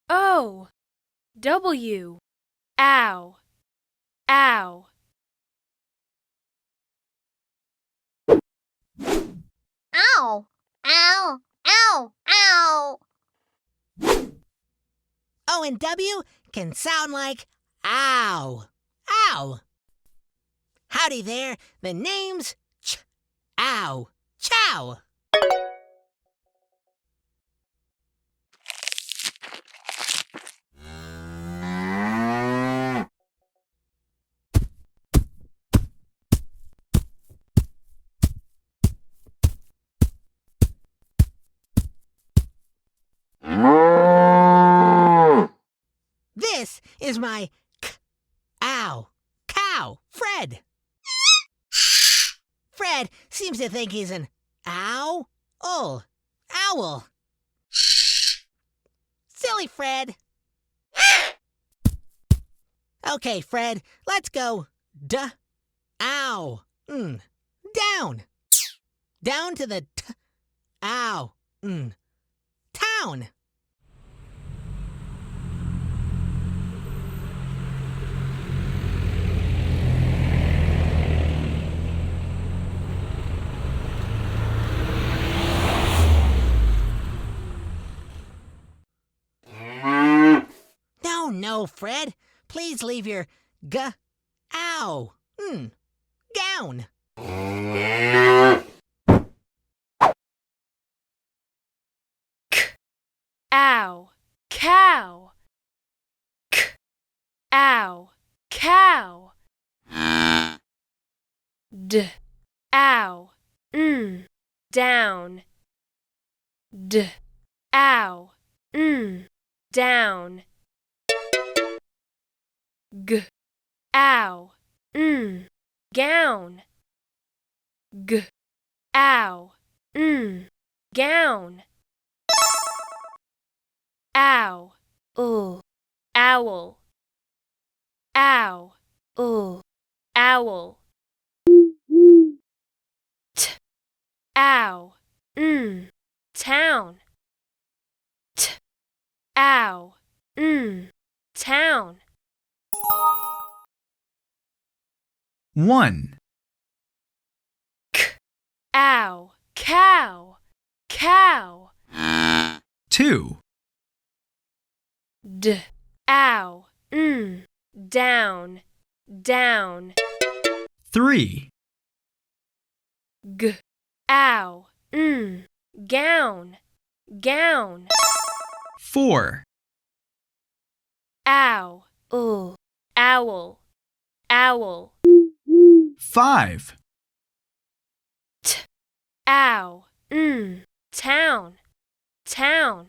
O, W, ow, ow. Ow! Ow! Ow! Ow! O and W can sound like ow, ow. Howdy there, the name's ow, chow. This is my ow, cow, Fred. Fred seems to think he's an owl. Silly Fred. Okay, Fred, let's go ow. Down. Down to the ow. Town. No, Fred. Please leave your ow. Down. Ow, cow. K, ow, cow. D, ow, down. D, ow, down. G, ow, gown. G, ow, gown. Ow, owl. Ow, owl. T, ow, town. T, ow, town. 1, K, ow, cow, cow. 2, D, ow, down, down. 3, G, ow, gown, gown. 4, Ow, owl, owl. 5, T, ow, town, town.